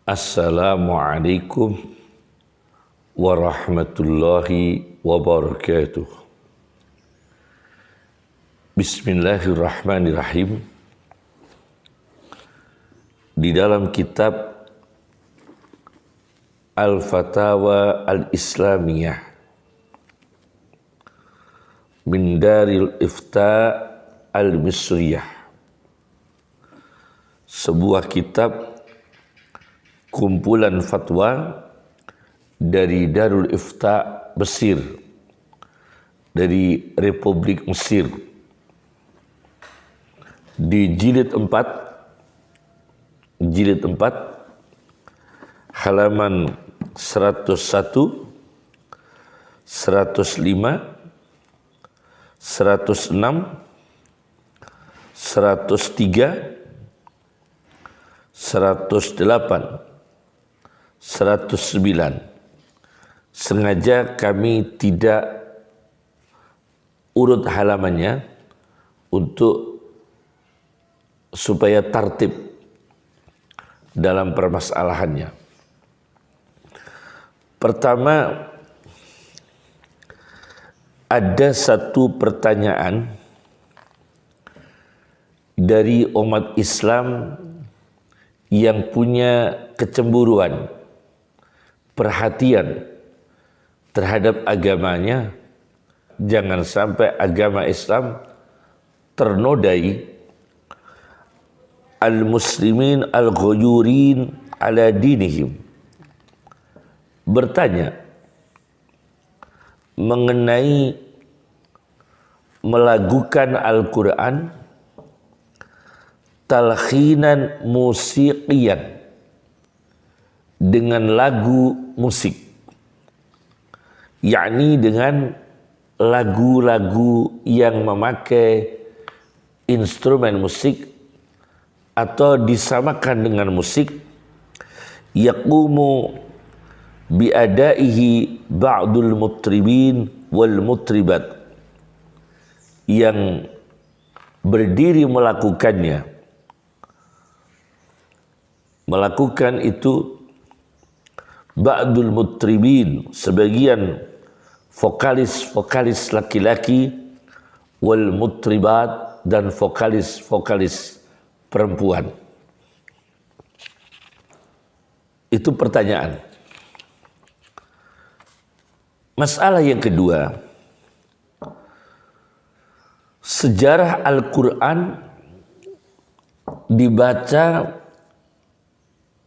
Assalamualaikum warahmatullahi wabarakatuh. Bismillahirrahmanirrahim. Di dalam kitab Al-Fatawa Al-Islamiyah min Daril Ifta Al-Misriyah, sebuah kitab kumpulan fatwa dari Darul Ifta Mesir, dari Republik Mesir, di jilid 4 halaman 101, 105, 106, 103, 108, 109. Sengaja kami tidak urut halamannya supaya tertib dalam permasalahannya. Pertama, ada satu pertanyaan dari umat Islam yang punya kecemburuan, perhatian terhadap agamanya. Jangan sampai agama Islam ternodai. Al-muslimin al-ghuyurin ala dinihim. Bertanya mengenai melakukan Al-Quran talkhinan musiqiyan, dengan lagu musik, yakni dengan lagu-lagu yang memakai instrumen musik atau disamakan dengan musik, yaqumu biadaihi ba'dul mutribin wal mutribat, yang berdiri melakukan itu ba'dul mutribin, sebagian vokalis laki-laki, wal mutribat, dan vokalis perempuan. Itu pertanyaan. Masalah yang kedua, sejarah Al-Quran dibaca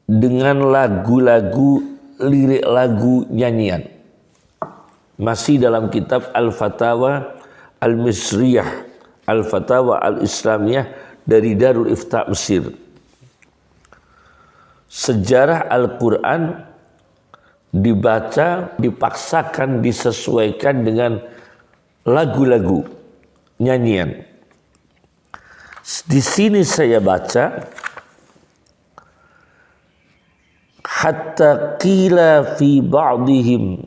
dengan lagu-lagu, lirik lagu, nyanyian. Masih dalam kitab Al-Fatawa Al-Misriyah, Al-Fatawa Al-Islamiyah dari Darul Ifta Mesir. Sejarah Al-Quran dibaca, dipaksakan, disesuaikan dengan lagu-lagu, nyanyian. Di sini saya baca, hatta qila fi ba'dihim,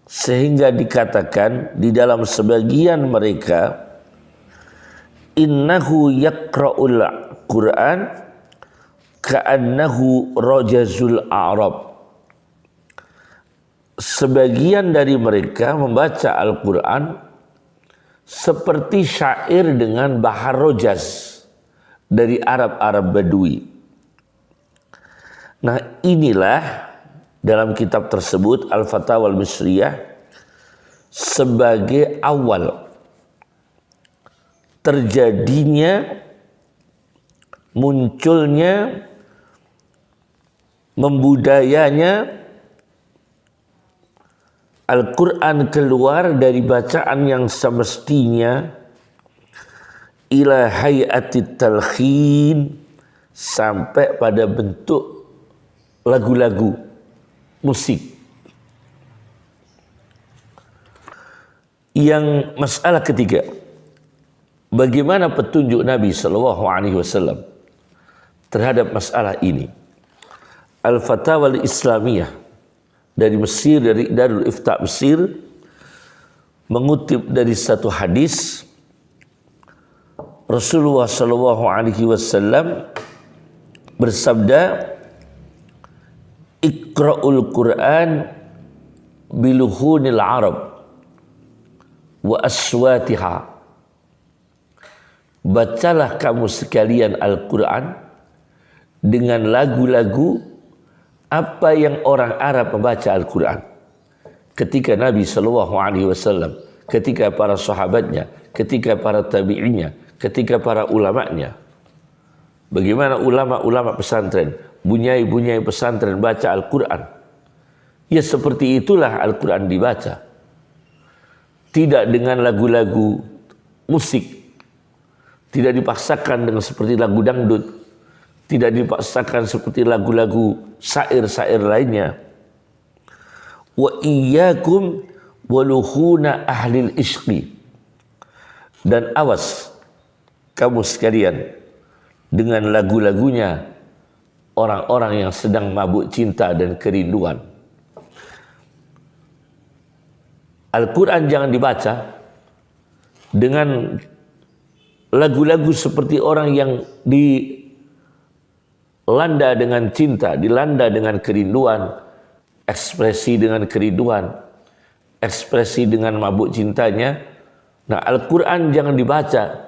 sehingga dikatakan di dalam sebagian mereka, innahu yaqra'ul Qur'an ka'annahu rajazul a'rab. Sebagian dari mereka membaca Al-Quran seperti syair dengan bahar rojaz dari Arab Badui. Nah, inilah dalam kitab tersebut Al-Fatawa Al-Misriyah sebagai awal terjadinya, munculnya, membudayanya Al-Quran keluar dari bacaan yang semestinya ila hayatit talkhin, sampai pada bentuk lagu-lagu musik. Yang masalah ketiga, bagaimana petunjuk Nabi SAW terhadap masalah ini? Al-Fatawa Al-Islamiyah dari Mesir, dari Darul Ifta Mesir, mengutip dari satu hadis Rasulullah SAW bersabda, Iqra'ul Qur'an biluhunil Arab wa aswatiha. Bacalah kamu sekalian Al-Quran dengan lagu-lagu apa yang orang Arab membaca Al-Quran. Ketika Nabi SAW, ketika para sahabatnya, ketika para tabi'inya, ketika para ulama'nya. Bagaimana ulama-ulama pesantren, bunyai-bunyai pesantren baca Al-Quran. Ya seperti itulah Al-Quran dibaca. Tidak dengan lagu-lagu musik. Tidak dipaksakan dengan seperti lagu dangdut. Tidak dipaksakan seperti lagu-lagu syair-syair lainnya. Wa iyyakum waluhuna ahlil ishqi. Dan awas kamu sekalian dengan lagu-lagunya orang-orang yang sedang mabuk cinta dan kerinduan. Al-Quran jangan dibaca dengan lagu-lagu seperti orang yang dilanda dengan cinta, dilanda dengan kerinduan, ekspresi dengan kerinduan, ekspresi dengan mabuk cintanya. Nah, Al-Quran jangan dibaca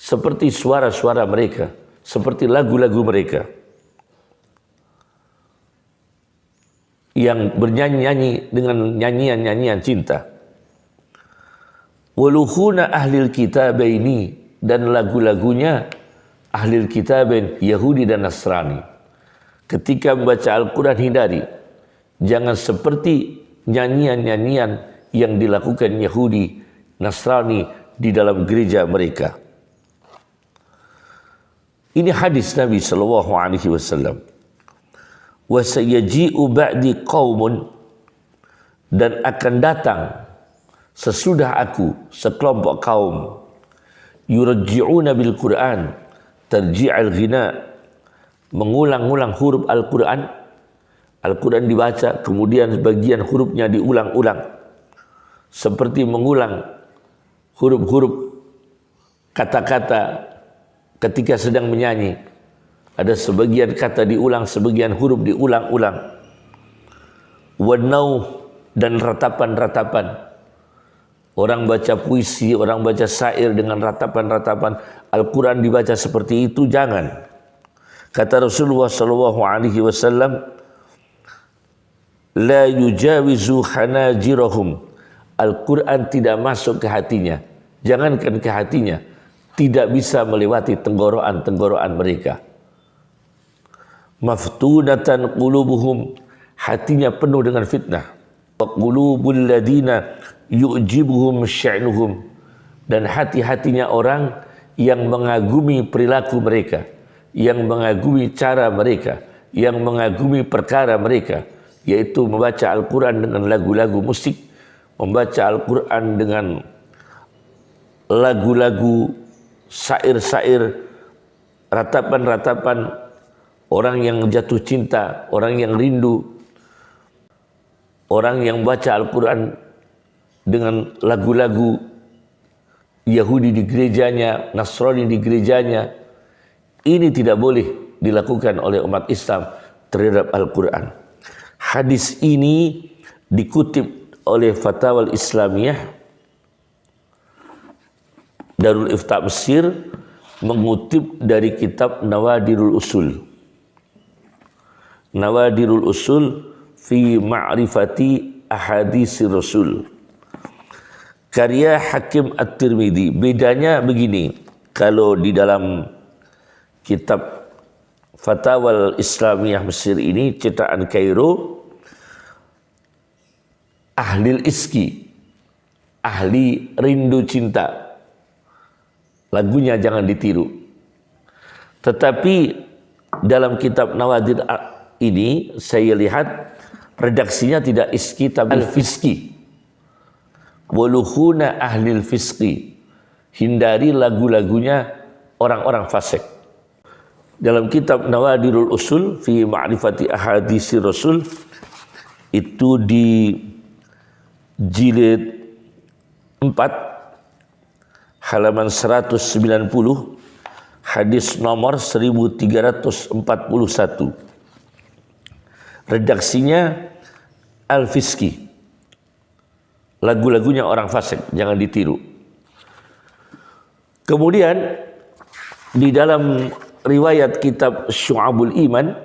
seperti suara-suara mereka, seperti lagu-lagu mereka yang bernyanyi-nyanyi dengan nyanyian-nyanyian cinta. Waluhuna ahlil kitabaini, dan lagu-lagunya ahlil kitabain Yahudi dan Nasrani. Ketika membaca Al-Quran hindari, jangan seperti nyanyian-nyanyian yang dilakukan Yahudi, Nasrani di dalam gereja mereka. Ini hadis Nabi SAW. Wa sayaji'u ba'di qaumun, dan akan datang sesudah aku sekelompok kaum yurji'una bil Qur'an tarji'al ghina, mengulang-ulang huruf Al-Quran. Al-Quran dibaca, kemudian sebagian hurufnya diulang-ulang seperti mengulang huruf-huruf kata-kata ketika sedang menyanyi. Ada sebagian kata diulang, sebagian huruf diulang-ulang. Wanau, dan ratapan-ratapan. Orang baca puisi, orang baca syair dengan ratapan-ratapan. Al-Quran dibaca seperti itu, jangan. Kata Rasulullah SAW, la yujawizu hanajirahum. Al-Quran tidak masuk ke hatinya. Jangankan ke hatinya, tidak bisa melewati tenggorokan-tenggorokan mereka. Maftunatan qulubuhum, hatinya penuh dengan fitnah. Wa qulubul ladina yu'jibuhum sya'nuhum, dan hati-hatinya orang yang mengagumi perilaku mereka, yang mengagumi cara mereka, yang mengagumi perkara mereka, yaitu membaca Al-Quran dengan lagu-lagu musik, membaca Al-Quran dengan lagu-lagu syair-syair, ratapan-ratapan, orang yang jatuh cinta, orang yang rindu, orang yang baca Al-Quran dengan lagu-lagu Yahudi di gerejanya, Nasrani di gerejanya. Ini tidak boleh dilakukan oleh umat Islam terhadap Al-Quran. Hadis ini dikutip oleh Fatwa Islamiyah Darul Ifta Mesir, mengutip dari kitab Nawadirul Usul. Nawadirul Usul fi ma'rifati ahaditsir Rasul, karya Hakim At-Tirmidzi. Bedanya begini, kalau di dalam kitab Fatwa Islamiyah Mesir ini cetakan Kairo, ahlil iski, ahli rindu cinta, lagunya jangan ditiru. Tetapi dalam kitab Nawadir ini saya lihat redaksinya tidak iski tapi al-fiski. Waluhuna ahlil fiski, hindari lagu-lagunya orang-orang fasik. Dalam kitab Nawadirul Usul fi ma'rifati ahaditsir Rasul, itu di jilid 4 halaman 190, hadis nomor 1341. redaksinya Al-Fiski. Lagu-lagunya orang fasik, jangan ditiru. Kemudian di dalam riwayat kitab Syu'abul Iman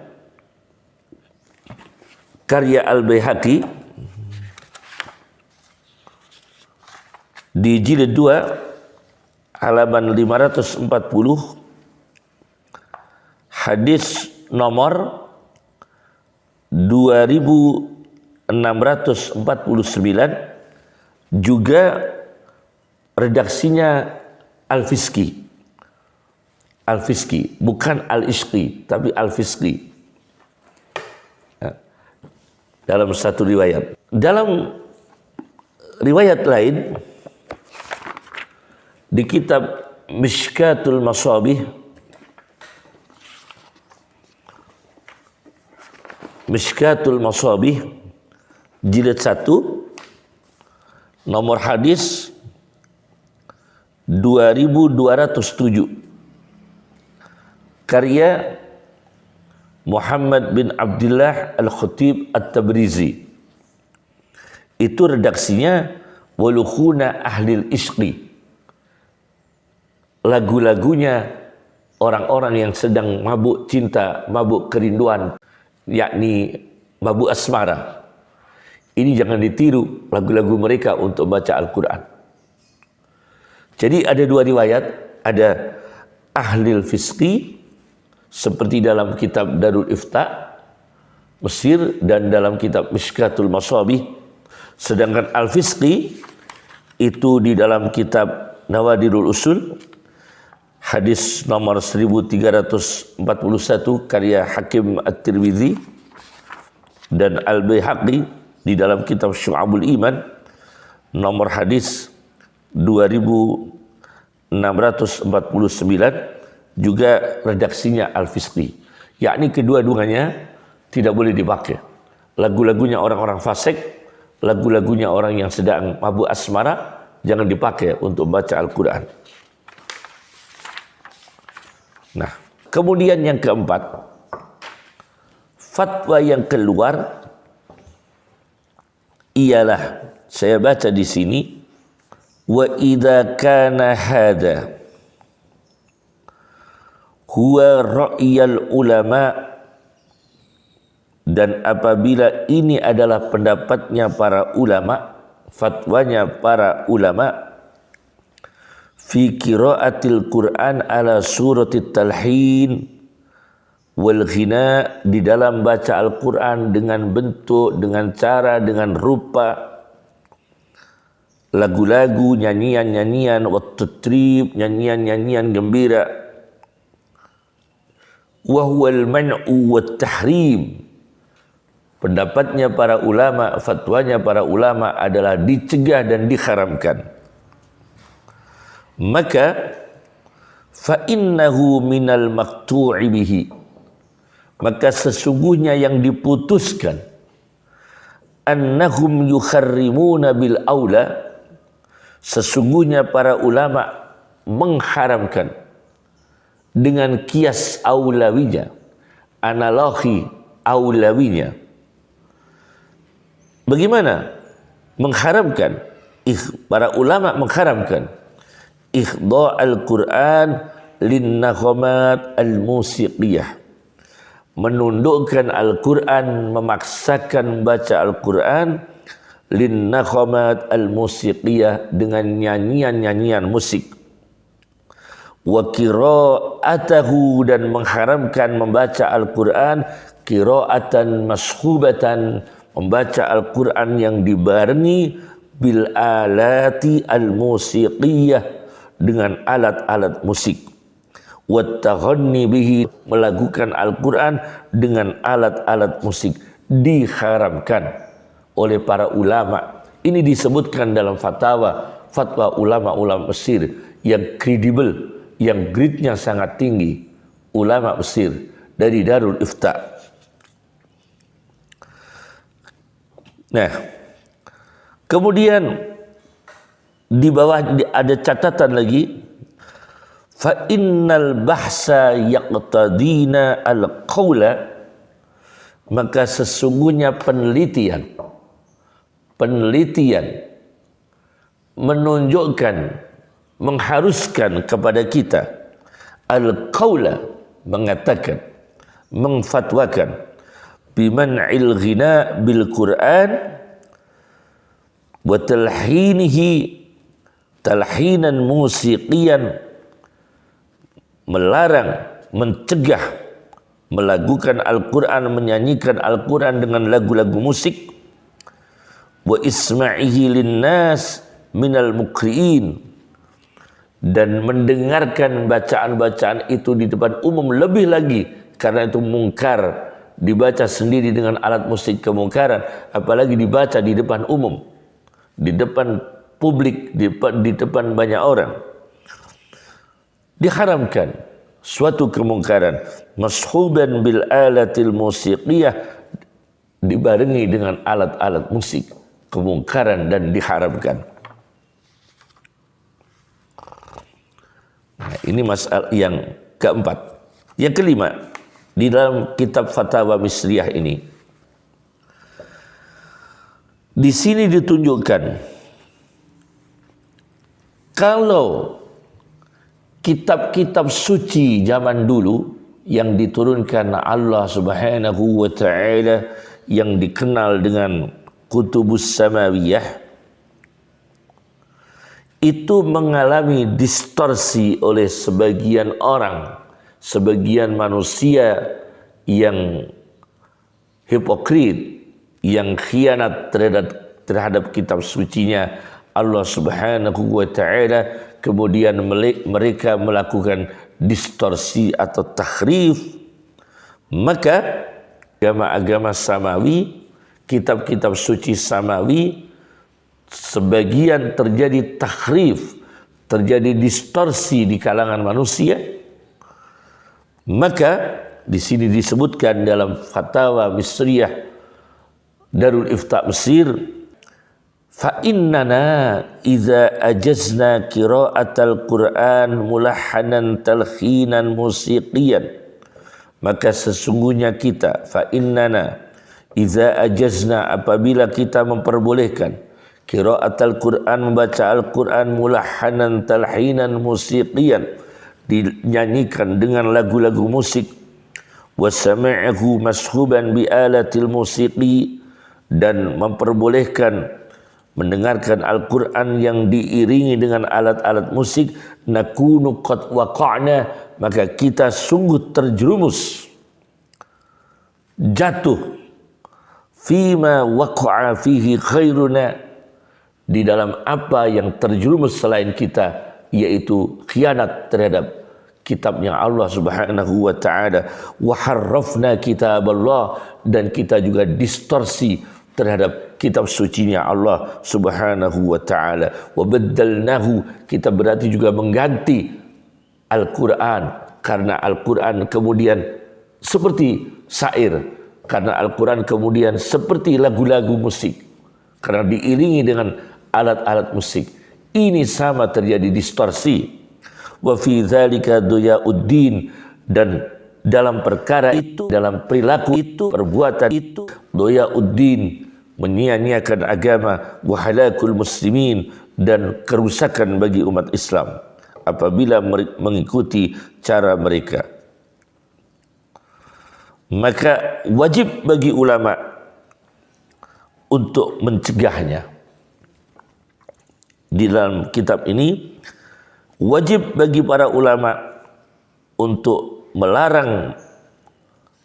karya Al-Baihaqi di jilid 2 halaman 540 hadis nomor 2649 juga redaksinya Al-Fiski. Al-Fiski, bukan Al-Ishqi, tapi Al-Fiski. Dalam satu riwayat. Dalam riwayat lain, di kitab Mishkatul Masabih, Mishkatul Masabih, jilid 1, nomor hadis 2207, karya Muhammad bin Abdullah Al-Khatib At-Tabrizi. Itu redaksinya walukhuna ahlil ishqi, lagu-lagunya orang-orang yang sedang mabuk cinta, mabuk kerinduan, yakni mabuk asmara. Ini jangan ditiru lagu-lagu mereka untuk baca Al-Quran. Jadi ada dua riwayat, ada Ahlil Fiski seperti dalam kitab Darul Ifta Mesir dan dalam kitab Mishkatul Masabih. Sedangkan Al-Fiski itu di dalam kitab Nawadirul Usul hadis nomor 1341 karya Hakim At-Tirmidzi dan Al-Baihaqi di dalam kitab Syu'abul Iman nomor hadis 2649 juga redaksinya Al-Fiski. Yakni kedua-duanya tidak boleh dipakai. Lagu-lagunya orang-orang fasik, lagu-lagunya orang yang sedang mabuk asmara jangan dipakai untuk baca Al-Quran. Nah, kemudian yang keempat, fatwa yang keluar ialah, saya baca di sini, wa idza kana hada huwa ra'yal ulama, dan apabila ini adalah pendapatnya para ulama, fatwanya para ulama, fi qiraatil Quran ala suratit talhin wal ghina, di dalam baca Al-Quran dengan bentuk, dengan cara, dengan rupa lagu-lagu, nyanyian-nyanyian, wat-tatrib, nyanyian-nyanyian gembira, wa huwal man'u wat-tahrim, pendapatnya para ulama, fatwanya para ulama adalah dicegah dan diharamkan. Maka fa innahu minal maqtu'i bihi, maka sesungguhnya yang diputuskan annahum yukharrimuna bil aula, sesungguhnya para ulama mengharamkan dengan kias aulawinya, analogi aulawinya. Bagaimana mengharamkan? Para ulama mengharamkan ikhdha' al-Quran lin naghamat al-musiqiyah, menundukkan Al-Quran, memaksakan baca Al-Quran lin naghamat al-musiqiyah, dengan nyanyian-nyanyian musik, wa qira'atahu, dan mengharamkan membaca Al-Quran qira'atan mashubatan, membaca Al-Quran yang dibarengi bil alati al-musiqiyah, dengan alat-alat musik, wattaghanni bihi, melakukan Al-Quran dengan alat-alat musik, diharamkan oleh para ulama. Ini disebutkan dalam fatwa ulama-ulama Mesir yang kredibel, yang grade-nya sangat tinggi, ulama Mesir dari Darul Ifta. Nah, kemudian di bawah ada catatan lagi, fa innal bahsa yaqtadina al-qawla maka sesungguhnya penelitian menunjukkan, mengharuskan kepada kita al-qaula, mengatakan, mengfatwakan biman'il ghina bil Qur'an wa talhinihi talhinan musiqiyan, melarang, mencegah melakukan Al-Quran, menyanyikan Al-Quran dengan lagu-lagu musik, wa isma'ihi linnas minal mukri'in, dan mendengarkan bacaan-bacaan itu di depan umum, lebih lagi karena itu mungkar, dibaca sendiri dengan alat musik kemungkaran, apalagi dibaca di depan umum, di depan publik, di depan banyak orang. Diharamkan suatu kemungkaran, mashuban bil alatil musiqiyah, dibarengi dengan alat-alat musik, kemungkaran dan diharamkan. Nah, ini masalah yang keempat. Yang kelima, di dalam kitab Fatwa Misriyah ini, di sini ditunjukkan kalau kitab-kitab suci zaman dulu yang diturunkan Allah Subhanahu wa taala, yang dikenal dengan Kutubus Samawiyah, itu mengalami distorsi oleh sebagian orang, sebagian manusia yang hipokrit, yang khianat terhadap kitab sucinya Allah Subhanahu wa taala. Kemudian mereka melakukan distorsi atau tahrif. Maka agama-agama samawi, kitab-kitab suci samawi, sebagian terjadi tahrif, terjadi distorsi di kalangan manusia. Maka di sini disebutkan dalam Fatwa Misriyah Darul Ifta Mesir, fa innana idza ajazna qira'atal Qur'an mulahhanan talkhinan musiqiyan, maka sesungguhnya kita, fa innana idza ajazna, apabila kita memperbolehkan qira'atal Qur'an, membaca Al-Qur'an, mulahhanan talhinan musiqiyan, dinyanyikan dengan lagu-lagu musik, wa sami'ahu mashuban bi alatil musiqi, dan memperbolehkan mendengarkan Al-Quran yang diiringi dengan alat-alat musik, nakunu qad waqa'na, maka kita sungguh terjerumus, jatuh, fima waqa'a fihi khairuna, di dalam apa yang terjerumus selain kita, yaitu khianat terhadap kitabnya Allah Subhanahu wa taala, wa harrafna kitaballah, dan kita juga distorsi terhadap kitab sucinya Allah Subhanahu wa taala, wa baddalnahu, kita berarti juga mengganti Al-Quran, karena Al-Quran kemudian seperti syair, karena Al-Quran kemudian seperti lagu-lagu musik, karena diiringi dengan alat-alat musik. Ini sama terjadi distorsi. Wa fi dzalika duyauddin, dan dalam perkara itu, dalam perilaku itu, perbuatan itu, duyauddin, menyia-nyiakan agama, wa halakul muslimin, dan kerusakan bagi umat Islam apabila mengikuti cara mereka. Maka wajib bagi ulama untuk mencegahnya. Di dalam kitab ini wajib bagi para ulama untuk melarang,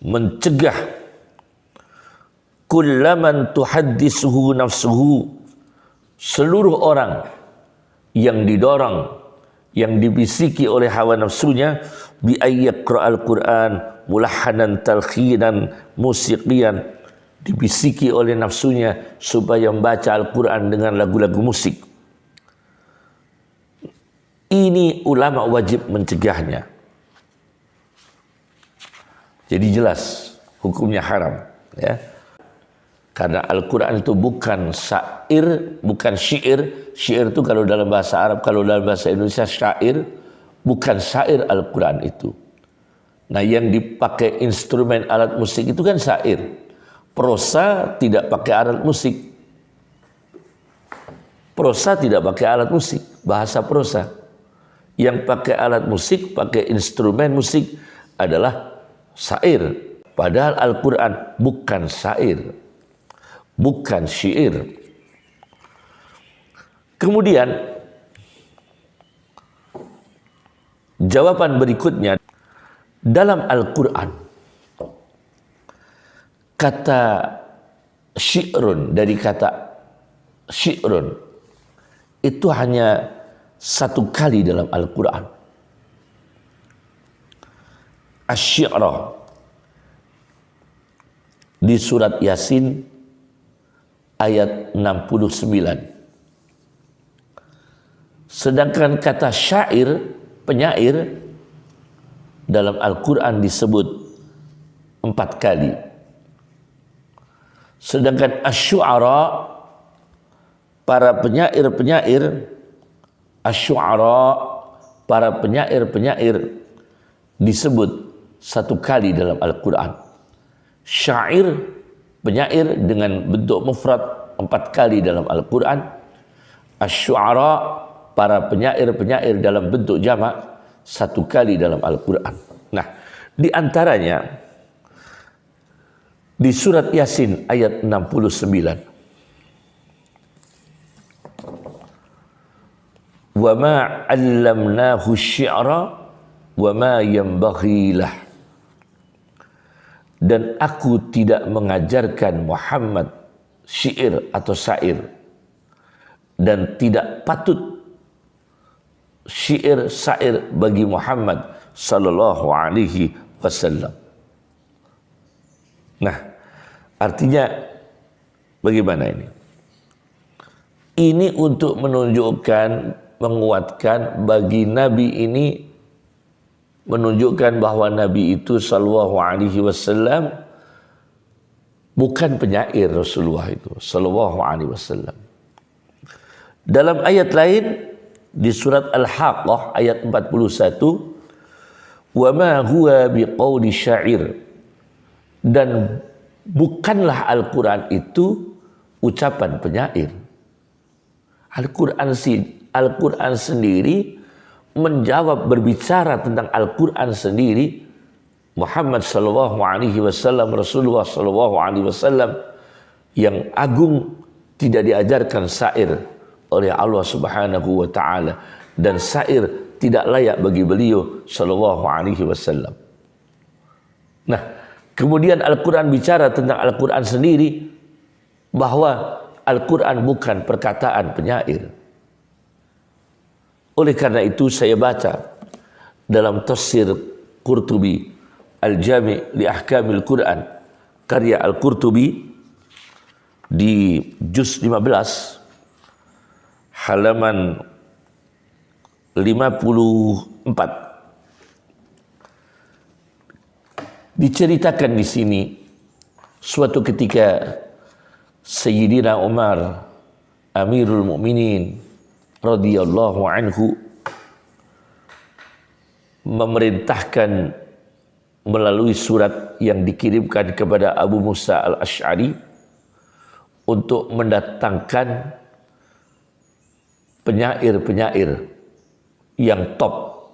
mencegah kullaman tuhaddisuhu nafsuhu, seluruh orang yang didorong, yang dibisiki oleh hawa nafsunya, bi ayyaqra'al Qur'an mulahhanan talkhinan musiqiyan, dibisiki oleh nafsunya supaya membaca Al-Quran dengan lagu-lagu musik. Ini ulama wajib mencegahnya. Jadi jelas hukumnya haram, ya. Karena Al-Quran itu bukan syair, bukan syair. Syair itu kalau dalam bahasa Arab, kalau dalam bahasa Indonesia syair, bukan syair Al-Quran itu. Nah, yang dipakai instrumen alat musik itu kan syair. Prosa tidak pakai alat musik. Prosa tidak pakai alat musik, bahasa prosa. Yang pakai alat musik, pakai instrumen musik adalah syair. Padahal Al-Quran bukan syair, bukan syair. Kemudian jawaban berikutnya, dalam Al-Quran kata syi'run, dari kata syi'run itu hanya satu kali dalam Al-Quran. Asy-Syi'ra di surat Yasin ayat 69. Sedangkan kata syair, penyair, dalam Al-Quran disebut 4 kali. Sedangkan asy-syu'ara, para penyair-penyair, asy-syu'ara, para penyair-penyair disebut 1 kali dalam Al-Quran. Syair, penyair dengan bentuk mufrad 4 kali dalam Al-Quran. Asy-syu'ara, para penyair-penyair dalam bentuk jamak 1 kali dalam Al-Quran. Nah, di antaranya di surat Yasin ayat 69. Wa ma 'allamnahu asy-syi'ra wa ma yanbaghi lah. Dan aku tidak mengajarkan Muhammad syair atau syair, dan tidak patut syair bagi Muhammad sallallahu alaihi wasallam. Nah, artinya bagaimana ini? Ini untuk menunjukkan, menguatkan bagi Nabi ini, menunjukkan bahwa Nabi itu sallallahu alaihi wasallam bukan penyair. Rasulullah itu sallallahu alaihi wasallam. Dalam ayat lain di surat Al-Haqqah ayat 41, wa ma huwa biqauli syair, dan bukanlah Al-Quran itu ucapan penyair. Al-Quran sendiri menjawab, berbicara tentang Al-Quran sendiri. Muhammad sallallahu alaihi wasallam, Rasulullah sallallahu alaihi wasallam yang agung, tidak diajarkan syair oleh Allah Subhanahu wa taala, dan syair tidak layak bagi beliau sallallahu alaihi wasallam. Nah, kemudian Al-Quran bicara tentang Al-Quran sendiri, bahwa Al-Quran bukan perkataan penyair. Oleh karena itu saya baca dalam tafsir Qurtubi, Al-Jami' li Ahkamil Quran, karya Al-Qurtubi, di juz 15 halaman 54, diceritakan di sini suatu ketika Sayyidina Umar Amirul Mukminin radhiyallahu anhu memerintahkan melalui surat yang dikirimkan kepada Abu Musa al-Asy'ari untuk mendatangkan penyair-penyair yang top.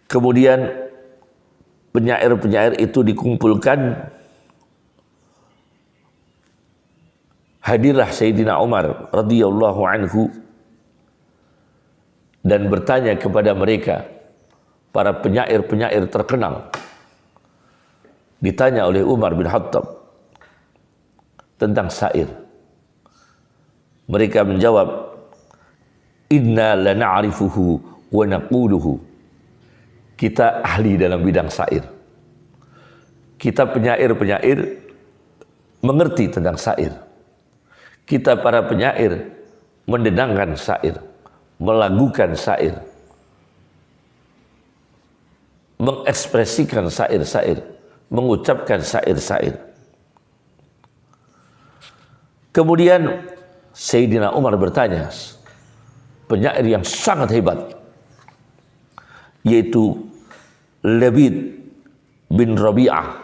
Kemudian penyair-penyair itu dikumpulkan. Hadirlah Sayyidina Umar radhiyallahu anhu dan bertanya kepada mereka, para penyair-penyair terkenal. Ditanya oleh Umar bin Khattab tentang syair. Mereka menjawab, inna lana'rifuhu wa naquluhu. Kita ahli dalam bidang syair. Kita penyair-penyair mengerti tentang syair. Kita para penyair mendendangkan syair, melagukan syair, mengekspresikan syair-syair, mengucapkan syair-syair. Kemudian Sayyidina Umar bertanya, penyair yang sangat hebat, yaitu Labid bin Rabi'ah,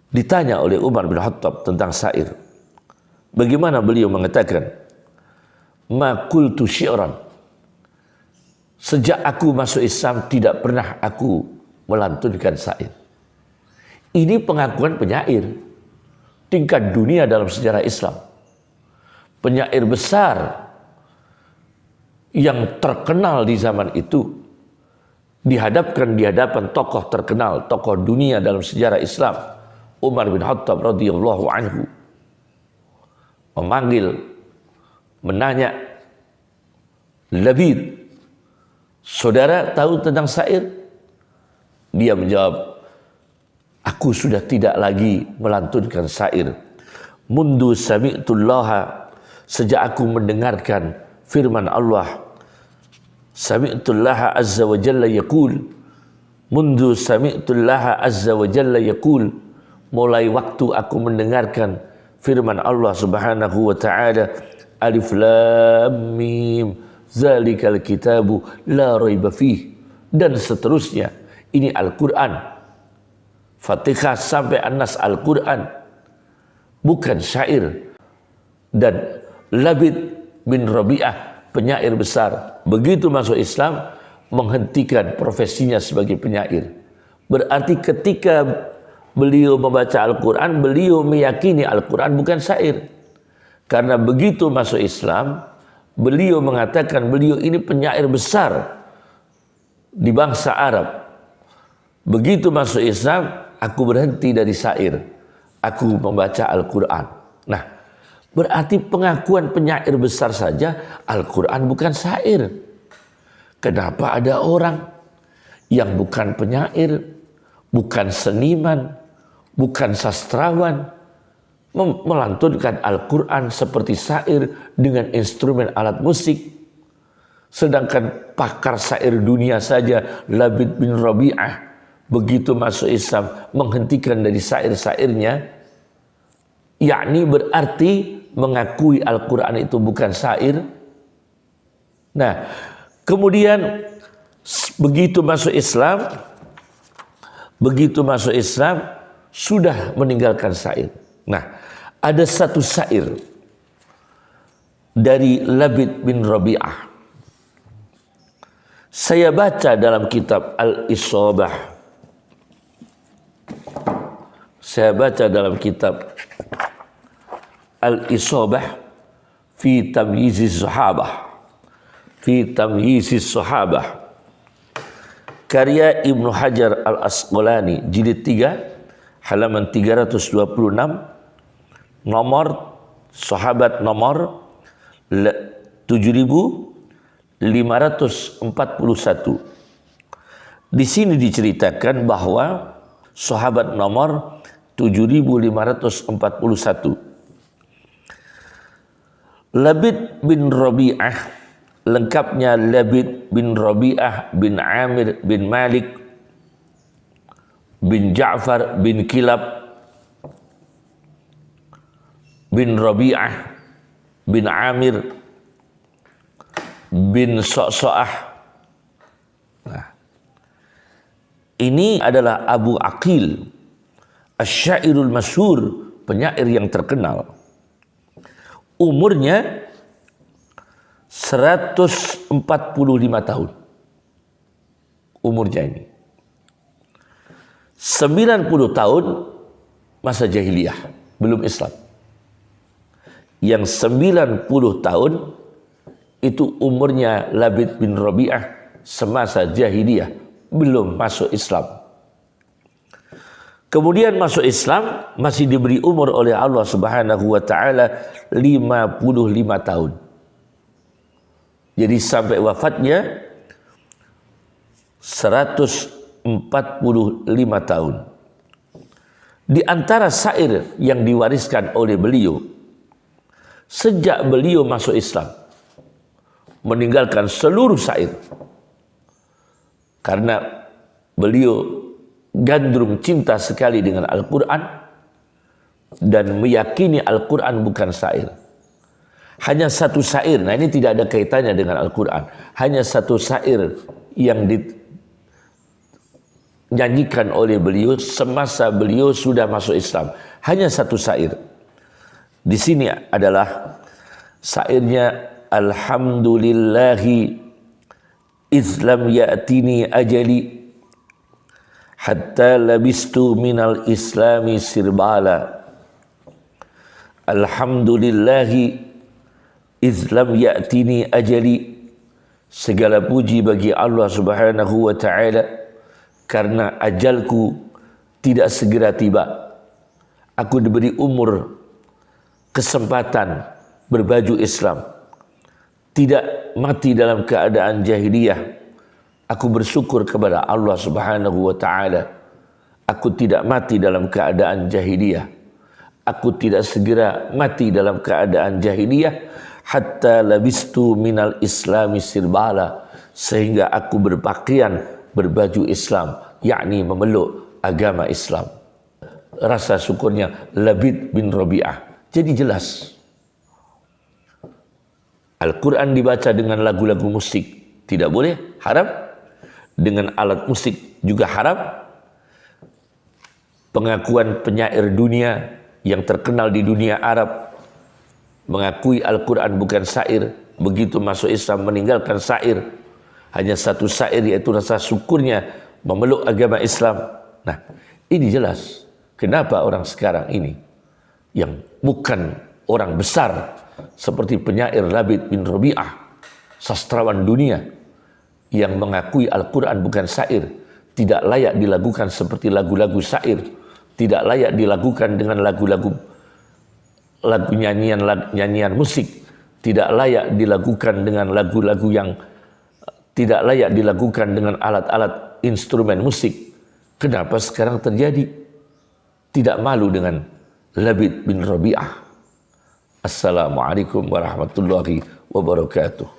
Ditanya oleh Umar bin Khattab tentang syair. Bagaimana beliau mengatakan, ma qultu syi'ran. Sejak aku masuk Islam tidak pernah aku melantunkan syair. Ini pengakuan penyair tingkat dunia dalam sejarah Islam. Penyair besar yang terkenal di zaman itu dihadapkan di hadapan tokoh terkenal, tokoh dunia dalam sejarah Islam, Umar bin Khattab radhiyallahu anhu, memanggil, menanya, Labid, saudara tahu tentang syair? Dia menjawab, aku sudah tidak lagi melantunkan syair. Mundu sami'tullaha, sejak aku mendengarkan firman Allah. Sami'tullaha azza wa jalla yaqul. Mundu sami'tullaha azza wa jalla yaqul. Mulai waktu aku mendengarkan firman Allah subhanahu wa ta'ala, alif lam mim, zalikal kitabu la raiba fih, dan seterusnya. Ini Al-Quran, Fatihah sampai An-Nas, Al-Quran, bukan syair. Dan Labid bin Rabi'ah, penyair besar, begitu masuk Islam menghentikan profesinya sebagai penyair. Berarti ketika beliau membaca Al-Quran, beliau meyakini Al-Quran bukan syair. Karena begitu masuk Islam, beliau mengatakan beliau ini penyair besar di bangsa Arab. Begitu masuk Islam, aku berhenti dari syair, aku membaca Al-Quran. Nah, berarti pengakuan penyair besar saja, Al-Quran bukan syair. Kenapa ada orang yang bukan penyair, bukan seniman, bukan sastrawan, melantunkan Al-Quran seperti syair dengan instrumen alat musik? Sedangkan pakar syair dunia saja, Labid bin Rabi'ah, begitu masuk Islam menghentikan dari syair-syairnya, yakni berarti mengakui Al-Quran itu bukan syair. Nah, kemudian begitu masuk Islam sudah meninggalkan syair. Nah, ada satu syair dari Labid bin Rabi'ah. Saya baca dalam kitab Al-Isabah. Saya baca dalam kitab Al-Isabah fi tamyizis sahabah. Fi tamyizis sahabah. Karya Ibnu Hajar Al-Asqalani, jilid 3, halaman 326, nomor sahabat nomor 7541. Di sini diceritakan bahwa sahabat nomor 7541, Labid bin Rabi'ah, lengkapnya Labid bin Rabi'ah bin Amir bin Malik bin Ja'far bin Kilab bin Rabi'ah bin Amir bin Sa'sa'ah. Nah, ini adalah Abu Aqil Asy-Syairul Masyhur, penyair yang terkenal. Umurnya 145 tahun. Umurnya ini 90 tahun masa jahiliyah, belum Islam. Yang 90 tahun itu umurnya Labid bin Rabi'ah semasa jahiliyah, belum masuk Islam. Kemudian masuk Islam, masih diberi umur oleh Allah Subhanahu wa taala 55 tahun. Jadi sampai wafatnya 145 tahun. Di antara syair yang diwariskan oleh beliau sejak beliau masuk Islam, meninggalkan seluruh syair karena beliau gandrung cinta sekali dengan Al-Quran dan meyakini Al-Quran bukan syair. Hanya satu syair, nah ini tidak ada kaitannya dengan Al-Quran, hanya satu syair yang dinyanyikan oleh beliau semasa beliau sudah masuk Islam. Hanya satu syair. Di sini adalah syairnya, alhamdulillahi izlam ya'tini ajali hatta labistu minal islami sirbala. Alhamdulillahi izlam ya'tini ajali, segala puji bagi Allah Subhanahu wa ta'ala karena ajalku tidak segera tiba. Aku diberi umur, kesempatan berbaju Islam, tidak mati dalam keadaan jahiliyah. Aku bersyukur kepada Allah Subhanahu wa ta'ala. Aku tidak mati dalam keadaan jahiliyah. Aku tidak segera mati dalam keadaan jahiliyah. Hatta labistu minal islami sirbala, sehingga aku berpakaian berbaju Islam, yakni memeluk agama Islam. Rasa syukurnya Labid bin Rabi'ah. Jadi jelas, Al-Quran dibaca dengan lagu-lagu musik tidak boleh, haram. Dengan alat musik juga haram. Pengakuan penyair dunia yang terkenal di dunia Arab mengakui Al-Quran bukan syair, begitu masuk Islam meninggalkan syair. Hanya satu syair, yaitu rasa syukurnya memeluk agama Islam. Nah, ini jelas kenapa orang sekarang ini yang bukan orang besar seperti penyair Labid bin Rabi'ah, sastrawan dunia yang mengakui Al-Quran bukan syair, tidak layak dilakukan seperti lagu-lagu syair, tidak layak dilakukan dengan lagu-lagu nyanyian musik, tidak layak dilakukan dengan lagu-lagu yang tidak layak dilakukan dengan alat-alat instrumen musik. Kenapa sekarang terjadi? Tidak malu dengan Labid bin Rabi'ah. Assalamualaikum warahmatullahi wabarakatuh.